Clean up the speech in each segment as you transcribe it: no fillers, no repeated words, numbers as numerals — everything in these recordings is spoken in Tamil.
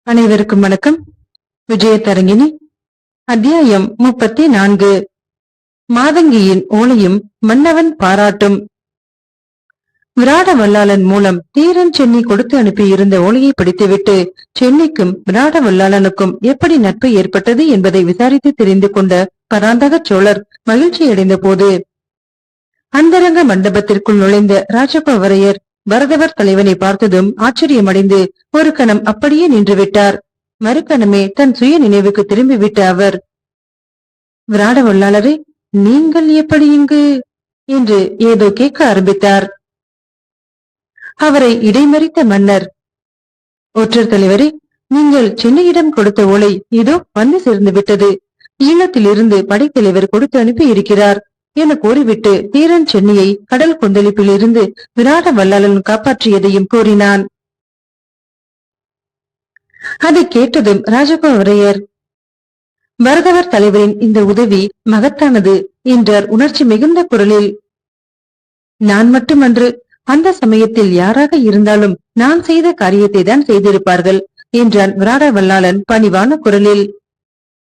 அனைவருக்கும் வணக்கம். விஜயதரங்கிணி அத்தியாயம் 34. மாதங்கியின் ஓலையும் மன்னவன் பாராட்டும். விராட வல்லாளன் மூலம் தீரன் சென்னி கொடுத்து அனுப்பியிருந்த ஓலையை படித்துவிட்டு சென்னிக்கும் விராட வல்லாளனுக்கும் எப்படி நட்பு ஏற்பட்டது என்பதை விசாரித்து தெரிந்து கொண்ட பராந்தக சோழர் மகிழ்ச்சியடைந்த போது அந்தரங்க மண்டபத்திற்குள் நுழைந்த ராஜகோவரையர் பரதவர் தலைவனை பார்த்ததும் ஆச்சரியமடைந்து ஒரு கணம் அப்படியே நின்றுவிட்டார். மறுகணமே தன் சுய நினைவுக்கு திரும்பிவிட்ட அவர், விராட வல்லாளரே, நீங்கள் எப்படி இங்கு என்று ஏதோ கேட்க ஆரம்பித்தார். அவரை இடைமறித்த மன்னர், ஒற்றர் தலைவரே, நீங்கள் சென்னையிடம் கொடுத்த ஓலை ஏதோ வந்து சேர்ந்து விட்டது. ஈழத்திலிருந்து படைத்தலைவர் கொடுத்து அனுப்பி இருக்கிறார் என கூறிவிட்டு தீரன் சென்னியை கடல் கொந்தளிப்பில் இருந்து விராட வல்லாளன் காப்பாற்றியதையும் கூறினான். அதை கேட்டதும் ராஜகோவரையர், பரதவர் தலைவரின் இந்த உதவி மகத்தானது என்றார் உணர்ச்சி மிகுந்த குரலில். நான் மட்டுமன்று, அந்த சமயத்தில் யாராக இருந்தாலும் நான் செய்த காரியத்தை தான் செய்திருப்பார்கள் என்றான் விராட வல்லாளன் பணிவான குரலில்.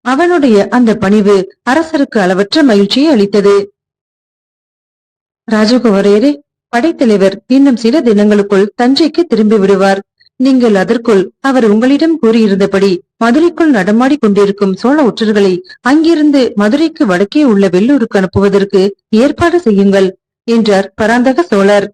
அவனுடைய அந்த பணிவு அரசருக்கு அளவற்ற மகிழ்ச்சியை அளித்தது. ராஜகோவரையரே, படைத்தலைவர் இன்னும் சில தினங்களுக்குள் தஞ்சைக்கு திரும்பி விடுவார். நீங்கள் அதற்குள் அவர் உங்களிடம் கூறியிருந்தபடி மதுரைக்குள் நடமாடி கொண்டிருக்கும் சோழ ஒற்றர்களை அங்கிருந்து மதுரைக்கு வடக்கே உள்ள வெள்ளூருக்கு அனுப்புவதற்கு ஏற்பாடு செய்யுங்கள் என்றார் பராந்தக சோழர்.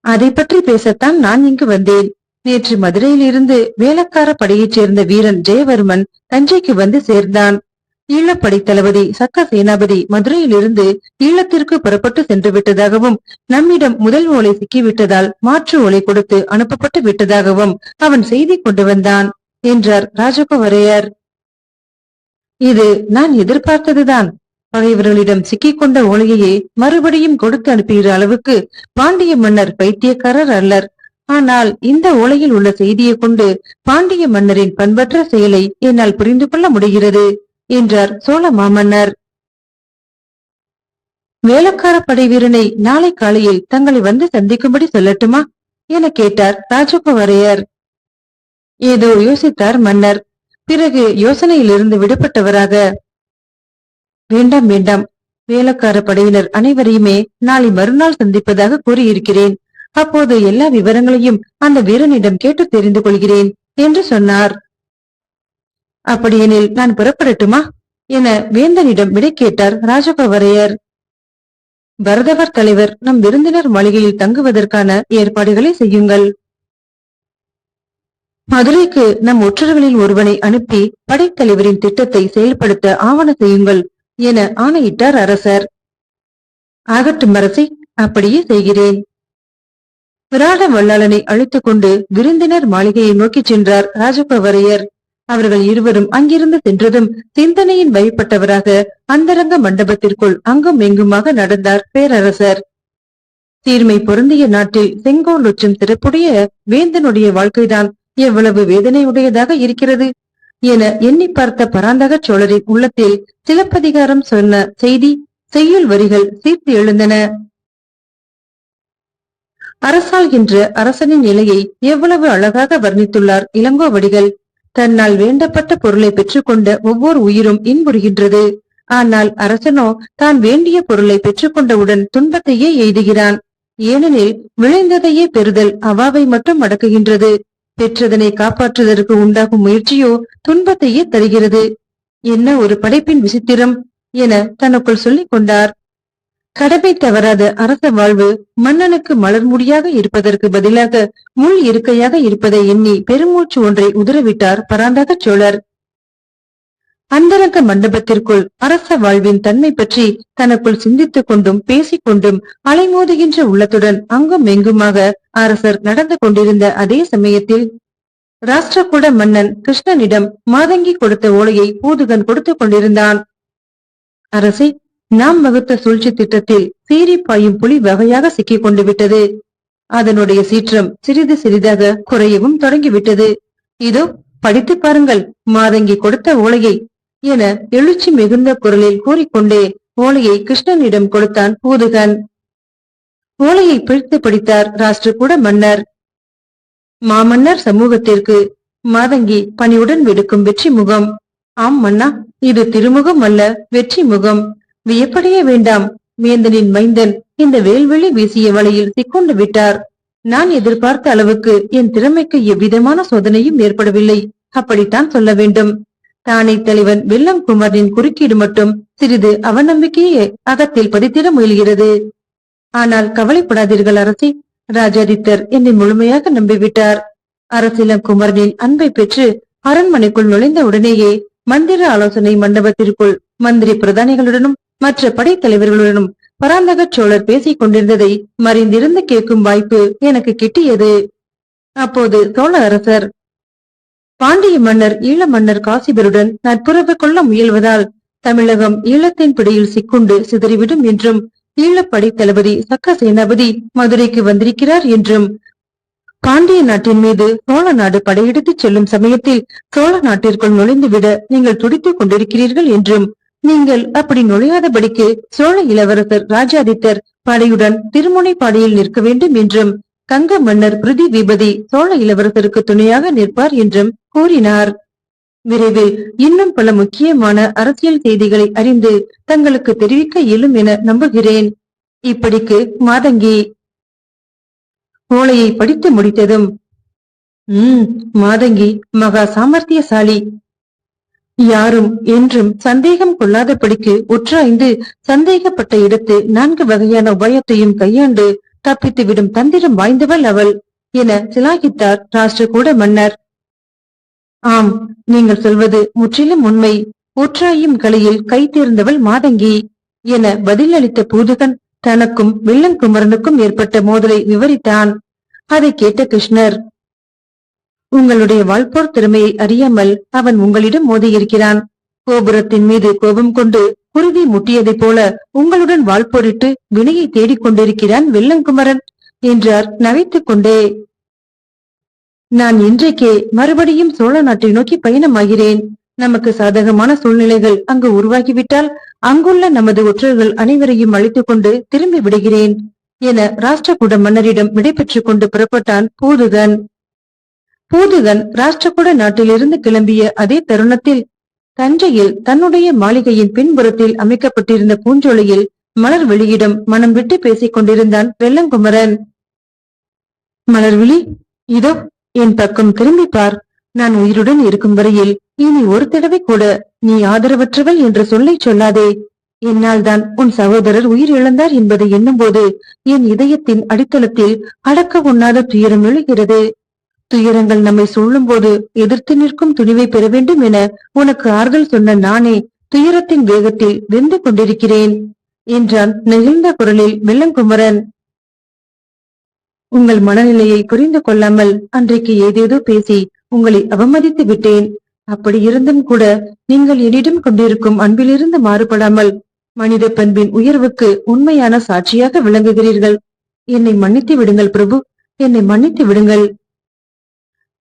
அதை பற்றி பேசத்தான் நான் இங்கு வந்தேன். நேற்று மதுரையில் இருந்து வேளக்கார படையைச் சேர்ந்த வீரன் ஜெயவர்மன் தஞ்சைக்கு வந்து சேர்ந்தான். ஈழப்படை தளபதி சக்க சேனாபதி மதுரையிலிருந்து ஈழத்திற்கு புறப்பட்டு சென்று விட்டதாகவும் நம்மிடம் முதல் ஓலை சிக்கிவிட்டதால் மாற்று ஓலை கொடுத்து அனுப்பப்பட்டு விட்டதாகவும் அவன் செய்தி கொண்டு வந்தான் என்றார் ராஜகோவரையர். இது நான் எதிர்பார்த்ததுதான். பகைவர்களிடம் சிக்கிக் கொண்ட ஓலையையே மறுபடியும் கொடுத்து அனுப்புகிற அளவுக்கு பாண்டிய மன்னர் பைத்தியக்காரர் அல்லர். ஆனால் இந்த ஓலையில் உள்ள செய்தியை கொண்டு பாண்டிய மன்னரின் பண்பற்ற செயலை என்னால் புரிந்து கொள்ள முடிகிறது என்றார் சோழ மாமன்னர். வேளக்கார படை வீரனை நாளை காலையில் தங்களை வந்து சந்திக்கும்படி சொல்லட்டுமா என கேட்டார் ராஜகோவரையர். ஏதோ யோசித்தார் மன்னர். பிறகு யோசனையிலிருந்து விடுபட்டவராக, வேண்டாம் வேண்டாம், வேளக்கார படையினர் அனைவரையுமே நாளை மறுநாள் சந்திப்பதாக கூறியிருக்கிறேன். அப்போது எல்லா விவரங்களையும் அந்த வீரனிடம் கேட்டு தெரிந்து கொள்கிறேன் என்று சொன்னார். அப்படியெனில் நான் புறப்படட்டுமா என வேந்தனிடம் விடை கேட்டார் ராஜகோவரையர். பரதவர் தலைவர் நம் விருந்தினர் மாளிகையில் தங்குவதற்கான ஏற்பாடுகளை செய்யுங்கள். மதுரைக்கு நம் ஒற்றர்களில் ஒருவனை அனுப்பி படைத்தலைவரின் திட்டத்தை செயல்படுத்த ஆவண செய்யுங்கள் என ஆணையிட்டார் அரசர். ஆகட்டும் அரசே, அப்படியே செய்கிறேன். விராட வல்லாளனை அழைத்துக் கொண்டு விருந்தினர் மாளிகையை நோக்கி சென்றார் ராஜகோவரையர். அவர்கள் இருவரும் அங்கிருந்து சென்றதும் சிந்தனையின் வயப்பட்டவராக அந்தரங்க மண்டபத்திற்குள் அங்கும் எங்குமாக நடந்தார் பேரரசர். சீர்மை பொருந்திய நாட்டில் செங்கோல் உச்சம் சிறப்புடைய வேந்தனுடைய வாழ்க்கைதான் எவ்வளவு வேதனையுடையதாக இருக்கிறது என எண்ணி பார்த்த பராந்தக சோழரின் உள்ளத்தில் சிலப்பதிகாரம் சொன்ன செய்தி செய்யுள் வரிகள் சீர்த்து எழுந்தன. அரசாள்கின்ற அரசனின் நிலையை எவ்வளவு அழகாக வர்ணித்துள்ளார் இளங்கோவடிகள். தன்னால் வேண்டப்பட்ட பொருளை பெற்றுக்கொண்ட ஒவ்வொரு உயிரும் இன்புறுகின்றது. ஆனால் அரசனோ தான் வேண்டிய பொருளை பெற்றுக்கொண்டவுடன் துன்பத்தையே எய்துகிறான். ஏனெனில் விளைந்ததையே பெறுதல் அவாவை மட்டும் அடக்குகின்றது. பெற்றதனை காப்பாற்றுவதற்கு உண்டாகும் முயற்சியோ துன்பத்தையே தருகிறது. என்ன ஒரு படைப்பின் விசித்திரம் என தனக்குள் சொல்லிக் கொண்டார். கடமை தவறாத அரச வாழ்வு மன்னனுக்கு மலர்முடியாக இருப்பதற்கு பதிலாக முள் இருக்கையாக இருப்பதை எண்ணி பெருமூச்சு ஒன்றை உதறவிட்டார் பராந்தக சோழர். அந்தரங்க மண்டபத்திற்குள் அரச வாழ்வின் தன்மை பற்றி தனக்குள் சிந்தித்துக் கொண்டும் பேசிக்கொண்டும் அலைமோதுகின்ற உள்ளத்துடன் அங்கும் எங்குமாக அரசர் நடந்து கொண்டிருந்த அதே சமயத்தில் ராஷ்டிரகூட மன்னன் கிருஷ்ணனிடம் மாதங்கி கொடுத்த ஓலையை பூதுகன் கொடுத்து கொண்டிருந்தான். அரசே, நாம் வகுத்த சூழ்ச்சி திட்டத்தில் சீறி பாயும் புலி வகையாக சிக்கிக் கொண்டு விட்டது. அதனுடைய சீற்றம் சிறிது சிறிதாக குறையவும் தொடங்கிவிட்டது. இதோ படித்து பாருங்கள் மாதங்கி கொடுத்த ஓலையை என எழுச்சி மிகுந்த குரலில் கூறிக்கொண்டே ஓலையை கிருஷ்ணனிடம் கொடுத்தான் பூதுகன். ஓலையை பிழித்து படித்தார் ராஷ்டிரகூட மன்னர். மாமன்னர் சமூகத்திற்கு மாதங்கி பணியுடன் விடுக்கும் வெற்றி முகம். ஆம் மன்னா, இது திருமுகம் அல்ல, வெற்றி முகம். வியப்படைய வேண்டாம். வேந்தனின் மைந்தன் இந்த வேல்வெளி வீசிய வலையில் சிக்கொண்டு விட்டார். நான் எதிர்பார்த்த அளவுக்கு என் திறமைக்கு எவ்விதமான சோதனையும் ஏற்படவில்லை. அப்படித்தான் சொல்ல வேண்டும். தானே தலைவன் வெள்ளங்குமரனின் குறுக்கீடு மட்டும் சிறிது அவநம்பிக்கையே அகத்தில் பதித்திட முயல்கிறது. ஆனால் கவலைப்படாதீர்கள் அரசி. ராஜாதித்தர் என்னை முழுமையாக நம்பிவிட்டார். அரசிலங்குமரனின் அன்பை பெற்று அரண்மனைக்குள் நுழைந்த உடனேயே மந்திர ஆலோசனை மண்டபத்திற்குள் மந்திரி பிரதானிகளுடனும் மற்ற படைத்தலைவர்களுடனும் பராந்தக சோழர் பேசிக் கொண்டிருந்ததை மறைந்திருந்து கேட்கும் வாய்ப்பு எனக்கு கிட்டியது. அப்போது சோழ அரசர், பாண்டிய மன்னர் ஈழ மன்னர் காசிபருடன் நட்புறவு கொள்ள முயல்வதால் தமிழகம் ஈழத்தின் பிடியில் சிக்குண்டு சிதறிவிடும் என்றும், ஈழப்படை தளபதி சக்க சேனாபதி மதுரைக்கு வந்திருக்கிறார் என்றும், பாண்டிய நாட்டின் மீது சோழ நாடு படையெடுத்து செல்லும் சமயத்தில் சோழ நாட்டிற்குள் நுழைந்துவிட நீங்கள் துடித்துக் கொண்டிருக்கிறீர்கள் என்றும், நீங்கள் அப்படி நுழையாதபடிக்கு சோழ இளவரசர் ராஜாதித்தர் படையுடன் திருமுனைப்பாடியில் நிற்க வேண்டும் என்றும், கங்க மன்னர் பிருதிவிபதி சோழ இளவரசருக்கு துணையாக நிற்பார் என்றும் கூறினார். விரைவில் இன்னும் பல முக்கியமான அரசியல் செய்திகளை அறிந்து தங்களுக்கு தெரிவிக்க இயலும் என நம்புகிறேன். இப்படிக்கு மாதங்கி. ஓலையை படித்து முடித்ததும், மாதங்கி மகா சாமர்த்தியசாலி. யாரும் என்றும் சந்தேகம் கொள்ளாதபடிக்கு உற்றாய்ந்து சந்தேகப்பட்ட இடத்து 4 வகையான உபாயத்தையும் கையாண்டு தப்பித்துவிடும் தந்திரம் வாய்ந்தவள் அவள் என சிலாகித்தார் ராஷ்டிரகூட மன்னர். ஆம், நீங்கள் சொல்வது முற்றிலும் உண்மை. உற்றாயும் கலையில் கை தேர்ந்தவள் மாதங்கி என பதிலளித்த பூதுகன் தனக்கும் வெள்ளங்குமரனுக்கும் ஏற்பட்ட மோதலை விவரித்தான். அதை கேட்ட கிருஷ்ணர், உங்களுடைய வாழ்போர் திறமையை அறியாமல் அவன் உங்களிடம் மோதியிருக்கிறான். கோபுரத்தின் மீது கோபம் கொண்டு குருதி முட்டியதைப் போல உங்களுடன் வாழ்போரிட்டு வினையை தேடிக் கொண்டிருக்கிறான் வெள்ளங்குமரன் என்றார் நகைத்துக் கொண்டே. நான் இன்றைக்கே மறுபடியும் சோழ நாட்டை நோக்கி பயணமாகிறேன். நமக்கு சாதகமான சூழ்நிலைகள் அங்கு உருவாகிவிட்டால் அங்குள்ள நமது ஒற்றர்கள் அனைவரையும் அழைத்துக் கொண்டு திரும்பி விடுகிறேன் என ராஷ்டிரகூட மன்னரிடம் விடைபெற்றுக் கொண்டு புறப்பட்டான் பூதுகன். பூதுகன் ராஷ்டிரகூட நாட்டிலிருந்து கிளம்பிய அதே தருணத்தில் தஞ்சையில் தன்னுடைய மாளிகையின் பின்புறத்தில் அமைக்கப்பட்டிருந்த பூஞ்சோலையில் மலர்விழியிடம் மனம் விட்டு பேசிக் கொண்டிருந்தான் வெள்ளங்குமரன். மலர்விழி, இதோ என் பக்கம் திரும்பி பார். நான் உயிருடன் இருக்கும் வரையில் இனி ஒரு தடவை கூட நீ ஆதரவற்றவள் என்ற சொல்லை சொல்லாதே. என்னால் தான் உன் சகோதரர் உயிர் இழந்தார் என்பதை எண்ணும் போது என் இதயத்தின் அடித்தளத்தில் அடக்க உண்ணாத துயரம் எழுகிறது. துயரங்கள் நம்மை சொல்லும் போது எதிர்த்து நிற்கும் துணிவை பெற வேண்டும் என உனக்கு ஆறுதல் சொன்ன நானே துயரத்தின் வேகத்தில் வெந்து கொண்டிருக்கிறேன் என்றான் நெகிழ்ந்த குரலில் வெள்ளங்குமரன். உங்கள் மனநிலையை புரிந்து கொள்ளாமல் அன்றைக்கு ஏதேதோ பேசி உங்களை அவமதித்து விட்டேன். அப்படி இருந்தும் கூட நீங்கள் என்னிடம் கொண்டிருக்கும் அன்பிலிருந்து மாறுபடாமல் மனித பண்பின் உயர்வுக்கு உண்மையான சாட்சியாக விளங்குகிறீர்கள். என்னை மன்னித்து விடுங்கள் பிரபு, என்னை மன்னித்து விடுங்கள்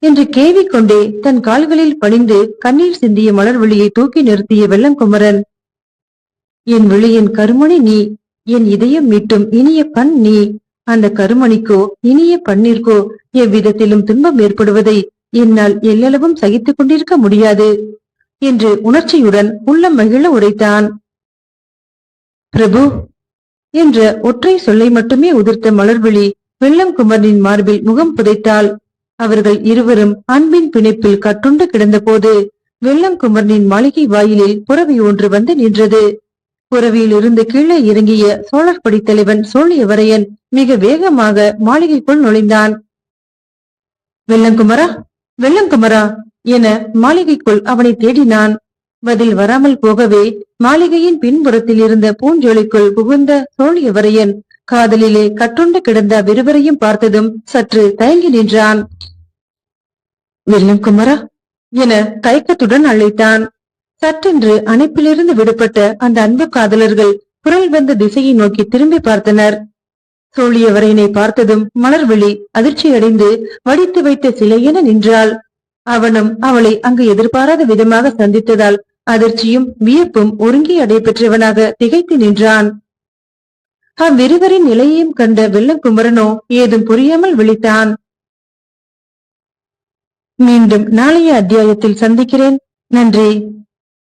என்று கேவிக்கொண்டே தன் கால்களில் பணிந்து கண்ணீர் சிந்திய மலர்விழியை தூக்கி நிறுத்திய வெள்ளங்குமரன். என் விழியின் கருமணி நீ, என் இதயம் மீட்டும் இனிய பண் நீ. அந்த கருமணிக்கோ இனிய பண்ணிற்கோ எவ்விதத்திலும் துன்பம் ஏற்படுவதை என்னால் எல்லளவும் சகித்துக் கொண்டிருக்க முடியாது என்று உணர்ச்சியுடன் உள்ளம் மகிழ உரைத்தான். பிரபு என்ற ஒற்றை சொல்லை மட்டுமே உதிர்த்த மலர்விழி வெள்ளங்குமரனின் மார்பில் முகம் புதைத்தாள். அவர்கள் இருவரும் அன்பின் பிணைப்பில் கட்டுண்டு கிடந்த போது வெள்ளங்குமரனின் மாளிகை வாயிலில் புறவி ஒன்று வந்து நின்றது. புறவியில் இருந்து கீழே இறங்கிய சோழர் படைத்தலைவன் சோழியவரையன் மிக வேகமாக மாளிகைக்குள் நுழைந்தான். வெள்ளங்குமரா, வெள்ளங்குமரா என மாளிகைக்குள் அவனை தேடினான். பதில் வராமல் போகவே மாளிகையின் பின்புறத்தில் இருந்த பூஞ்சோலைக்குள் புகுந்த சோழியவரையன் காதலிலே கட்டுண்டு கிடந்த விருவரையும் பார்த்ததும் சற்று தயங்கி நின்றான். வெள்ளங்குமரா என தயக்கத்துடன் அழைத்தான். சற்றென்று அணைப்பிலிருந்து விடுபட்ட அந்த அன்பு காதலர்கள் குரல் வந்த திசையை நோக்கி திரும்பி பார்த்தனர். சோழியவரையனை பார்த்ததும் மலர்விழி அதிர்ச்சியடைந்து வடித்து வைத்த சிலையென நின்றாள். அவனும் அவளை அங்கு எதிர்பாராத விதமாக சந்தித்ததால் அதிர்ச்சியும் வியப்பும் ஒருங்கி அடைபெற்றவனாக திகைத்து நின்றான். அவ்விருவரின் நிலையையும் கண்ட வெள்ளங்குமரனோ ஏதும் புரியாமல் விழித்தான். மீண்டும் நாளைய அத்தியாயத்தில் சந்திக்கிறேன். நன்றி.